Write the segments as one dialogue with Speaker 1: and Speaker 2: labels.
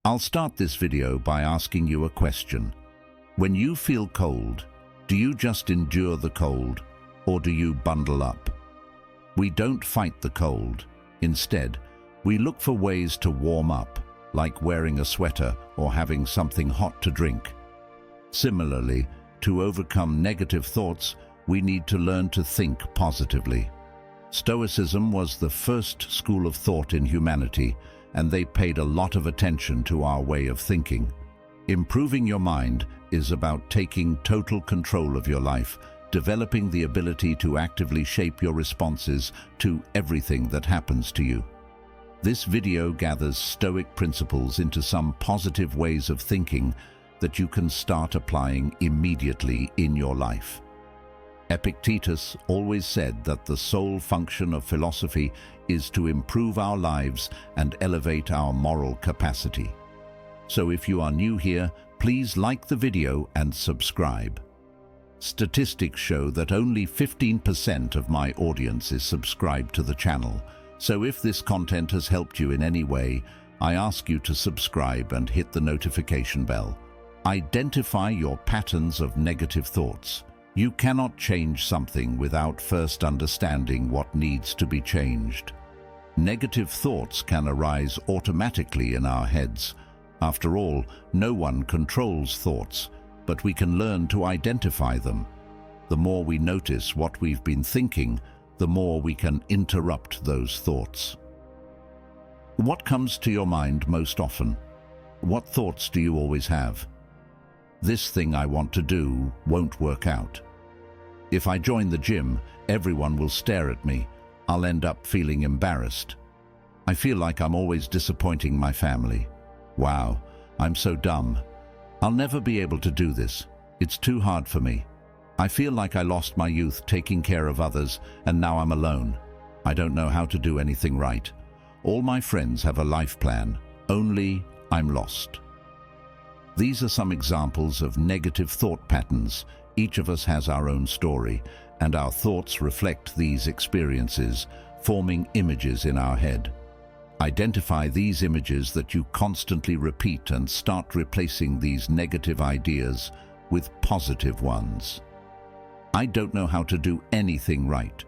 Speaker 1: I'll start this video by asking you a question. When you feel cold, do you just endure the cold, or do you bundle up? We don't fight the cold. Instead, we look for ways to warm up, like wearing a sweater or having something hot to drink. Similarly, to overcome negative thoughts, we need to learn to think positively. Stoicism was the first school of thought in humanity, and they paid a lot of attention to our way of thinking. Improving your mind is about taking total control of your life, developing the ability to actively shape your responses to everything that happens to you. This video gathers Stoic principles into some positive ways of thinking that you can start applying immediately in your life. Epictetus always said that the sole function of philosophy is to improve our lives and elevate our moral capacity. So if you are new here, please like the video and subscribe. Statistics show that only 15% of my audience is subscribed to the channel, so if this content has helped you in any way, I ask you to subscribe and hit the notification bell. Identify your patterns of negative thoughts. You cannot change something without first understanding what needs to be changed. Negative thoughts can arise automatically in our heads. After all, no one controls thoughts, but we can learn to identify them. The more we notice what we've been thinking, the more we can interrupt those thoughts. What comes to your mind most often? What thoughts do you always have? This thing I want to do won't work out. If I join the gym, everyone will stare at me. I'll end up feeling embarrassed. I feel like I'm always disappointing my family. Wow, I'm so dumb. I'll never be able to do this. It's too hard for me. I feel like I lost my youth taking care of others, and now I'm alone. I don't know how to do anything right. All my friends have a life plan, only I'm lost. These are some examples of negative thought patterns. Each of us has our own story, and our thoughts reflect these experiences, forming images in our head. Identify these images that you constantly repeat and start replacing these negative ideas with positive ones. I don't know how to do anything right.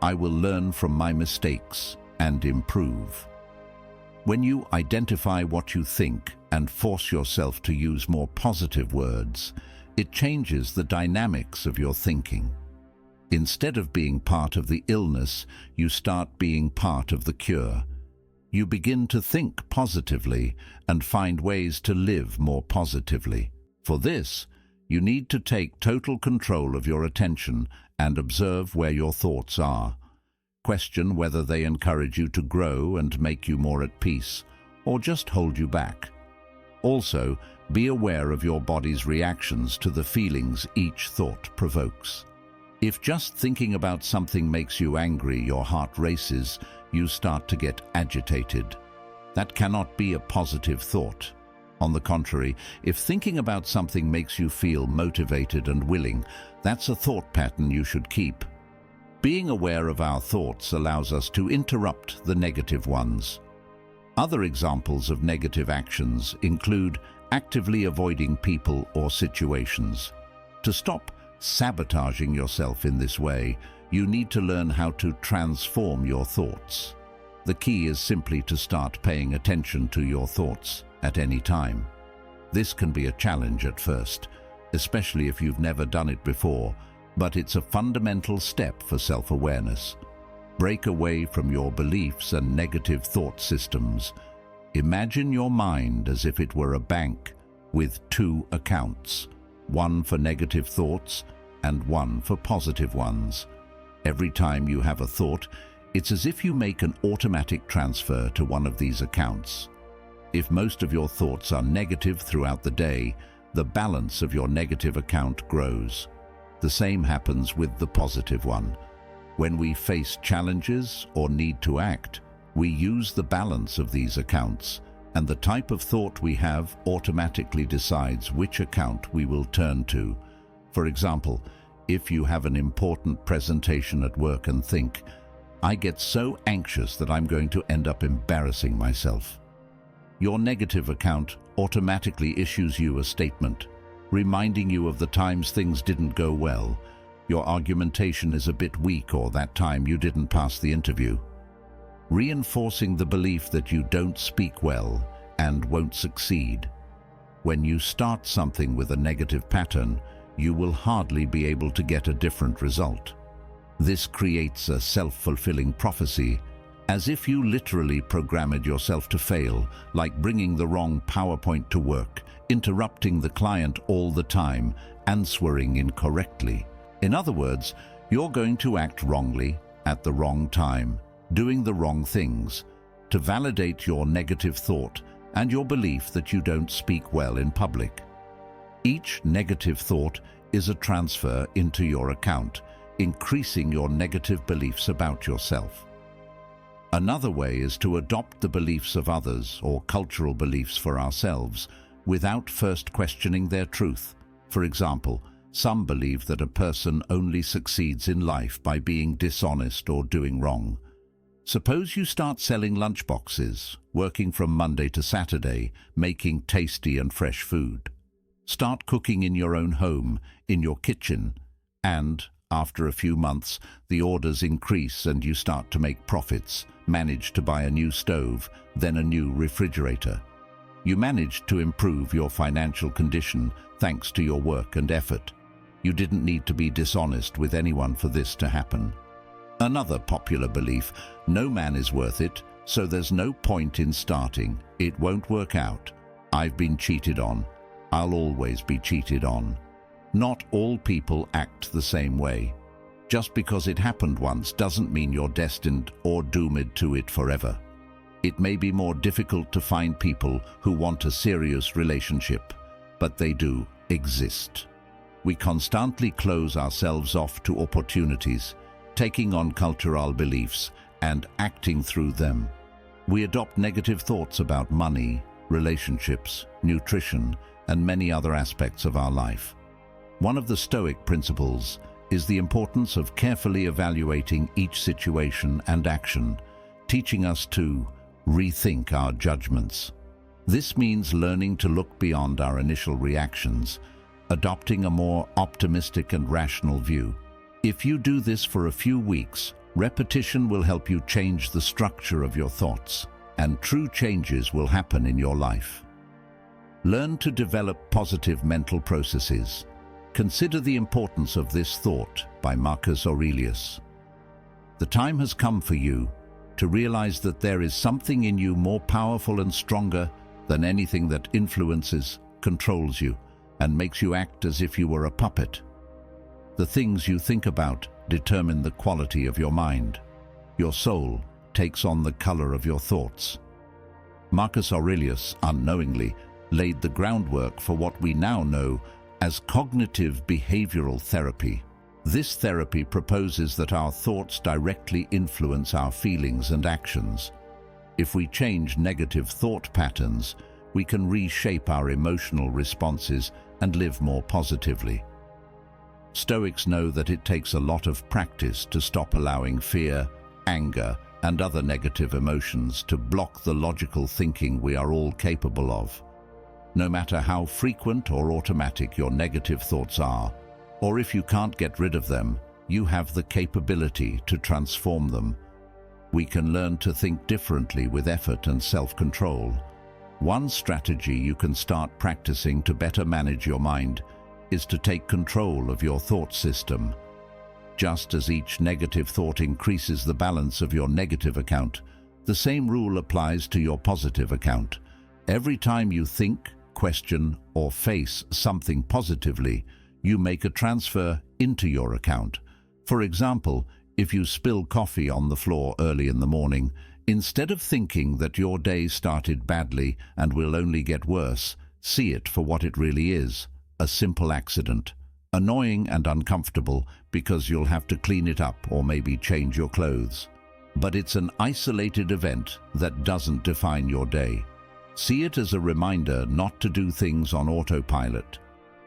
Speaker 1: I will learn from my mistakes and improve. When you identify what you think and force yourself to use more positive words, it changes the dynamics of your thinking. Instead of being part of the illness, you start being part of the cure. You begin to think positively and find ways to live more positively. For this, you need to take total control of your attention and observe where your thoughts are. Question whether they encourage you to grow and make you more at peace, or just hold you back. Also, be aware of your body's reactions to the feelings each thought provokes. If just thinking about something makes you angry, your heart races, you start to get agitated. That cannot be a positive thought. On the contrary, if thinking about something makes you feel motivated and willing, that's a thought pattern you should keep. Being aware of our thoughts allows us to interrupt the negative ones. Other examples of negative actions include actively avoiding people or situations. To stop sabotaging yourself in this way, you need to learn how to transform your thoughts. The key is simply to start paying attention to your thoughts at any time. This can be a challenge at first, especially if you've never done it before, but it's a fundamental step for self-awareness. Break away from your beliefs and negative thought systems. Imagine your mind as if it were a bank with two accounts, one for negative thoughts and one for positive ones. Every time you have a thought, it's as if you make an automatic transfer to one of these accounts. If most of your thoughts are negative throughout the day, the balance of your negative account grows. The same happens with the positive one. When we face challenges or need to act, we use the balance of these accounts, and the type of thought we have automatically decides which account we will turn to. For example, if you have an important presentation at work and think, "I get so anxious that I'm going to end up embarrassing myself." your negative account automatically issues you a statement, reminding you of the times things didn't go well. Your argumentation is a bit weak, or that time you didn't pass the interview, reinforcing the belief that you don't speak well and won't succeed. When you start something with a negative pattern, you will hardly be able to get a different result. This creates a self-fulfilling prophecy, as if you literally programmed yourself to fail, like bringing the wrong PowerPoint to work, interrupting the client all the time, answering incorrectly. In other words, you're going to act wrongly at the wrong time, doing the wrong things, to validate your negative thought and your belief that you don't speak well in public. Each negative thought is a transfer into your account, increasing your negative beliefs about yourself. Another way is to adopt the beliefs of others or cultural beliefs for ourselves without first questioning their truth. For example, some believe that a person only succeeds in life by being dishonest or doing wrong. Suppose you start selling lunchboxes, working from Monday to Saturday, making tasty and fresh food. Start cooking in your own home, in your kitchen, and after a few months, the orders increase and you start to make profits, manage to buy a new stove, then a new refrigerator. You managed to improve your financial condition thanks to your work and effort. You didn't need to be dishonest with anyone for this to happen. Another popular belief: no man is worth it, so there's no point in starting. It won't work out. I've been cheated on. I'll always be cheated on. Not all people act the same way. Just because it happened once doesn't mean you're destined or doomed to it forever. It may be more difficult to find people who want a serious relationship, but they do exist. We constantly close ourselves off to opportunities, taking on cultural beliefs and acting through them. We adopt negative thoughts about money, relationships, nutrition, and many other aspects of our life. One of the Stoic principles is the importance of carefully evaluating each situation and action, teaching us to rethink our judgments. This means learning to look beyond our initial reactions, adopting a more optimistic and rational view. If you do this for a few weeks, repetition will help you change the structure of your thoughts, and true changes will happen in your life. Learn to develop positive mental processes. Consider the importance of this thought by Marcus Aurelius. The time has come for you to realize that there is something in you more powerful and stronger than anything that influences, controls you, and makes you act as if you were a puppet. The things you think about determine the quality of your mind. Your soul takes on the color of your thoughts. Marcus Aurelius, unknowingly, laid the groundwork for what we now know as cognitive behavioral therapy. This therapy proposes that our thoughts directly influence our feelings and actions. If we change negative thought patterns, we can reshape our emotional responses and live more positively. Stoics know that it takes a lot of practice to stop allowing fear, anger, and other negative emotions to block the logical thinking we are all capable of. No matter how frequent or automatic your negative thoughts are, or if you can't get rid of them, you have the capability to transform them. We can learn to think differently with effort and self-control. One strategy you can start practicing to better manage your mind is to take control of your thought system. Just as each negative thought increases the balance of your negative account, the same rule applies to your positive account. Every time you think, question, or face something positively, you make a transfer into your account. For example, if you spill coffee on the floor early in the morning, instead of thinking that your day started badly and will only get worse, see it for what it really is: a simple accident. Annoying and uncomfortable because you'll have to clean it up or maybe change your clothes. But it's an isolated event that doesn't define your day. See it as a reminder not to do things on autopilot.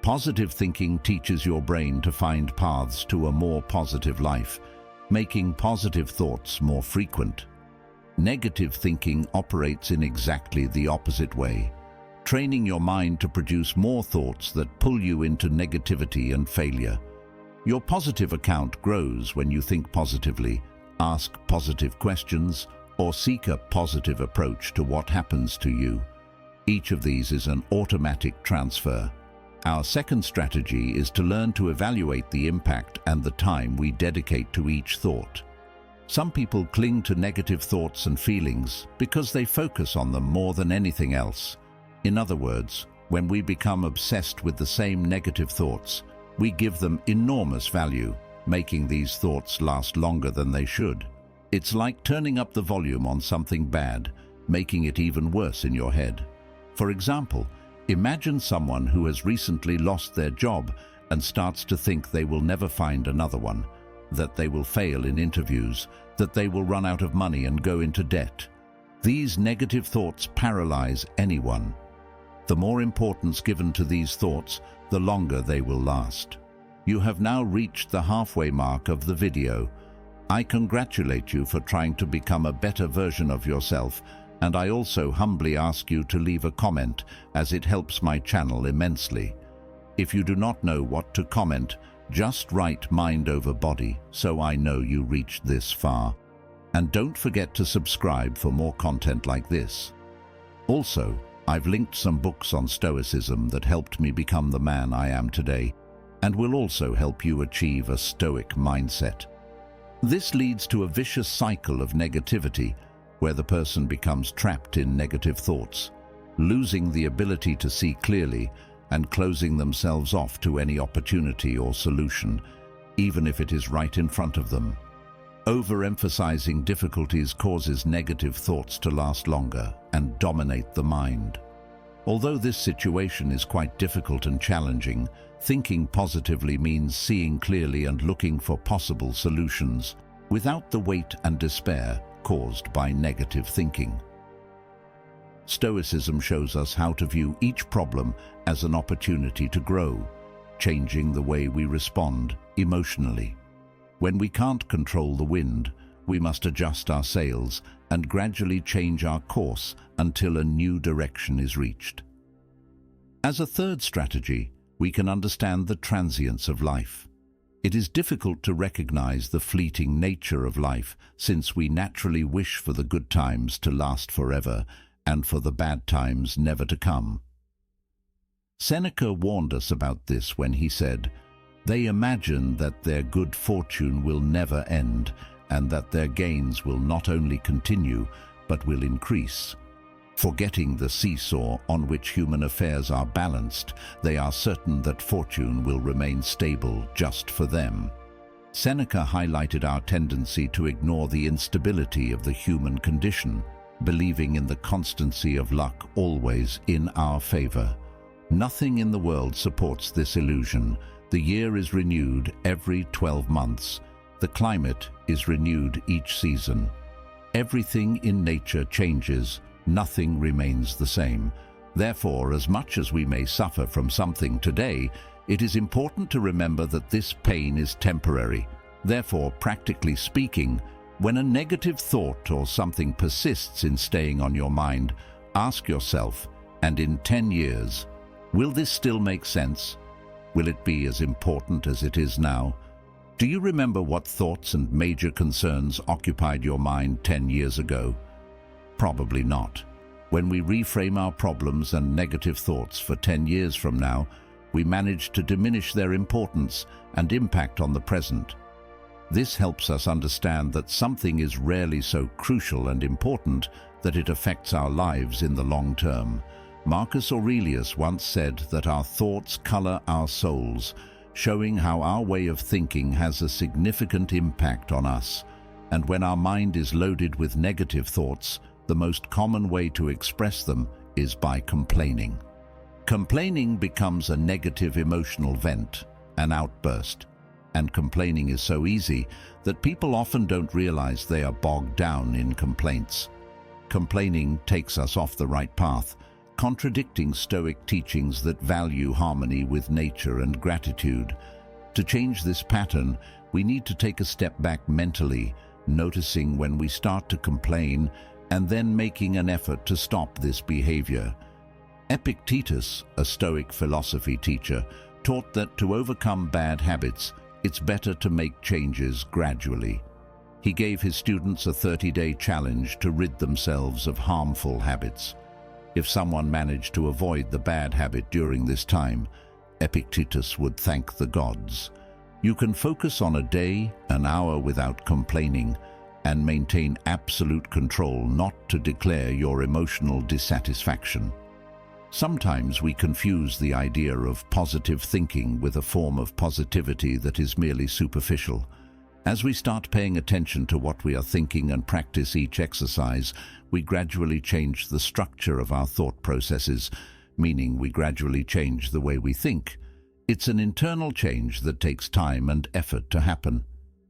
Speaker 1: Positive thinking teaches your brain to find paths to a more positive life, making positive thoughts more frequent. Negative thinking operates in exactly the opposite way, training your mind to produce more thoughts that pull you into negativity and failure. Your positive account grows when you think positively, ask positive questions, or seek a positive approach to what happens to you. Each of these is an automatic transfer. Our second strategy is to learn to evaluate the impact and the time we dedicate to each thought. Some people cling to negative thoughts and feelings because they focus on them more than anything else. In other words, when we become obsessed with the same negative thoughts, we give them enormous value, making these thoughts last longer than they should. It's like turning up the volume on something bad, making it even worse in your head. For example, imagine someone who has recently lost their job and starts to think they will never find another one, that they will fail in interviews, that they will run out of money and go into debt. These negative thoughts paralyze anyone. The more importance given to these thoughts, the longer they will last. You have now reached the halfway mark of the video. I congratulate you for trying to become a better version of yourself, and I also humbly ask you to leave a comment, as it helps my channel immensely. If you do not know what to comment, just write mind over body so I know you reached this far. And don't forget to subscribe for more content like this. Also, I've linked some books on Stoicism that helped me become the man I am today, and will also help you achieve a Stoic mindset. This leads to a vicious cycle of negativity, where the person becomes trapped in negative thoughts, losing the ability to see clearly and closing themselves off to any opportunity or solution, even if it is right in front of them. Overemphasizing difficulties causes negative thoughts to last longer and dominate the mind. Although this situation is quite difficult and challenging, thinking positively means seeing clearly and looking for possible solutions, without the weight and despair caused by negative thinking. Stoicism shows us how to view each problem as an opportunity to grow, changing the way we respond emotionally. When we can't control the wind, we must adjust our sails and gradually change our course until a new direction is reached. As a third strategy, we can understand the transience of life. It is difficult to recognize the fleeting nature of life, since we naturally wish for the good times to last forever and for the bad times never to come. Seneca warned us about this when he said, "They imagine that their good fortune will never end, and that their gains will not only continue, but will increase. Forgetting the seesaw on which human affairs are balanced, they are certain that fortune will remain stable just for them." Seneca highlighted our tendency to ignore the instability of the human condition, believing in the constancy of luck always in our favor. Nothing in the world supports this illusion. The year is renewed every 12 months. The climate is renewed each season. Everything in nature changes. Nothing remains the same. Therefore, as much as we may suffer from something today, it is important to remember that this pain is temporary. Therefore, practically speaking, when a negative thought or something persists in staying on your mind, ask yourself, and in 10 years, will this still make sense? Will it be as important as it is now? Do you remember what thoughts and major concerns occupied your mind 10 years ago? Probably not. When we reframe our problems and negative thoughts for 10 years from now, we manage to diminish their importance and impact on the present. This helps us understand that something is rarely so crucial and important that it affects our lives in the long term. Marcus Aurelius once said that our thoughts color our souls, showing how our way of thinking has a significant impact on us. And when our mind is loaded with negative thoughts, the most common way to express them is by complaining. Complaining becomes a negative emotional vent, an outburst. And complaining is so easy that people often don't realize they are bogged down in complaints. Complaining takes us off the right path, contradicting Stoic teachings that value harmony with nature and gratitude. To change this pattern, we need to take a step back mentally noticing when we start to complain, and then making an effort to stop this behavior. Epictetus, a Stoic philosophy teacher, taught that to overcome bad habits, it's better to make changes gradually. He gave his students a 30-day challenge to rid themselves of harmful habits. If someone managed to avoid the bad habit during this time, Epictetus would thank the gods. You can focus on a day, an hour without complaining, and maintain absolute control not to declare your emotional dissatisfaction. Sometimes we confuse the idea of positive thinking with a form of positivity that is merely superficial. As we start paying attention to what we are thinking and practice each exercise, we gradually change the structure of our thought processes, meaning we gradually change the way we think. It's an internal change that takes time and effort to happen.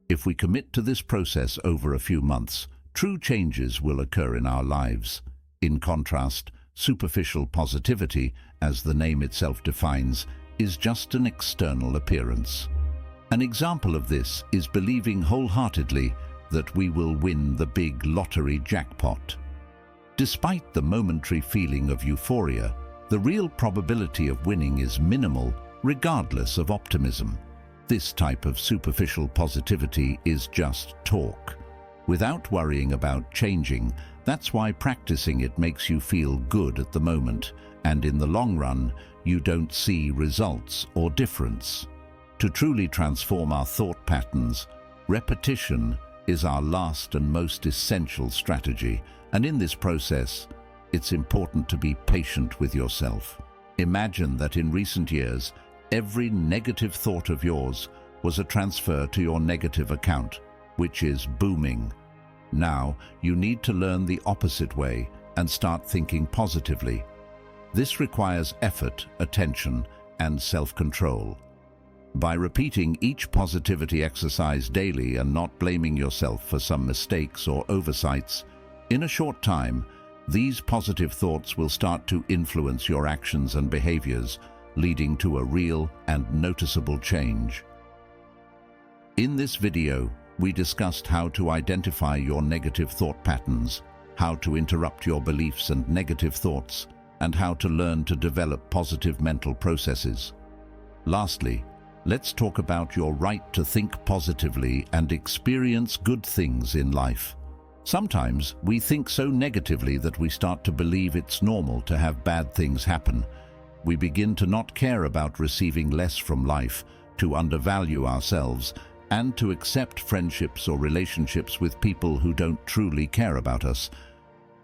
Speaker 1: If we commit to this process over a few months, true changes will occur in our lives. In contrast, superficial positivity, as the name itself defines, is just an external appearance. An example of this is believing wholeheartedly that we will win the big lottery jackpot. Despite the momentary feeling of euphoria, the real probability of winning is minimal, regardless of optimism. This type of superficial positivity is just talk. Without worrying about changing, that's why practicing it makes you feel good at the moment, and in the long run, you don't see results or difference. To truly transform our thought patterns, repetition is our last and most essential strategy, and in this process, it's important to be patient with yourself. Imagine that in recent years, every negative thought of yours was a transfer to your negative account, which is booming. Now, you need to learn the opposite way and start thinking positively. This requires effort, attention, and self-control. By repeating each positivity exercise daily and not blaming yourself for some mistakes or oversights, in a short time, these positive thoughts will start to influence your actions and behaviors, leading to a real and noticeable change. In this video, we discussed how to identify your negative thought patterns, how to interrupt your beliefs and negative thoughts, and how to learn to develop positive mental processes. Lastly, let's talk about your right to think positively and experience good things in life. Sometimes we think so negatively that we start to believe it's normal to have bad things happen. We begin to not care about receiving less from life, to undervalue ourselves, and to accept friendships or relationships with people who don't truly care about us.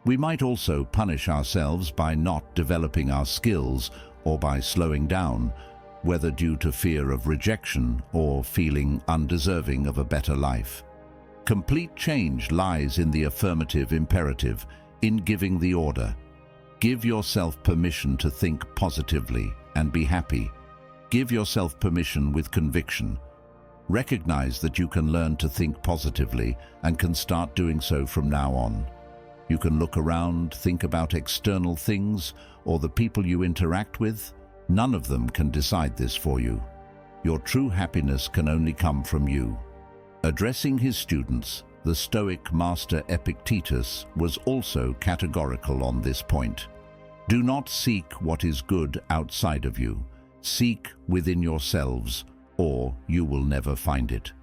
Speaker 1: We might also punish ourselves by not developing our skills or by slowing down, whether due to fear of rejection or feeling undeserving of a better life. Complete change lies in the affirmative imperative, in giving the order. Give yourself permission to think positively and be happy. Give yourself permission with conviction. Recognize that you can learn to think positively and can start doing so from now on. You can look around, think about external things or the people you interact with. None of them can decide this for you. Your true happiness can only come from you. Addressing his students, the Stoic master Epictetus was also categorical on this point. Do not seek what is good outside of you. Seek within yourselves, or you will never find it.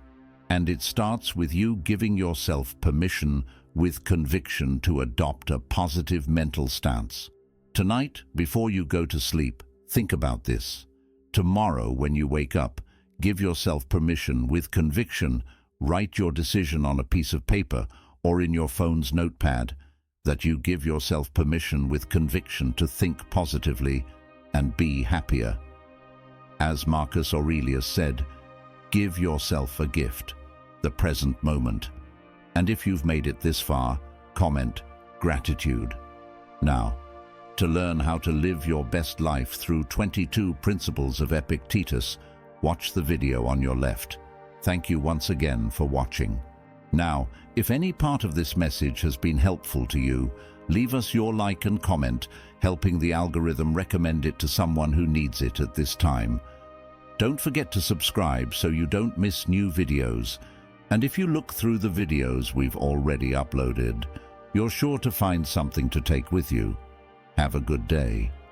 Speaker 1: And it starts with you giving yourself permission with conviction to adopt a positive mental stance. Tonight, before you go to sleep, think about this. Tomorrow, when you wake up, give yourself permission with conviction. Write your decision on a piece of paper or in your phone's notepad, that you give yourself permission with conviction to think positively and be happier. As Marcus Aurelius said, give yourself a gift, the present moment. And if you've made it this far, comment gratitude. Now, to learn how to live your best life through 22 principles of Epictetus, watch the video on your left. Thank you once again for watching. Now, if any part of this message has been helpful to you, leave us your like and comment, helping the algorithm recommend it to someone who needs it at this time. Don't forget to subscribe so you don't miss new videos. And if you look through the videos we've already uploaded, you're sure to find something to take with you. Have a good day.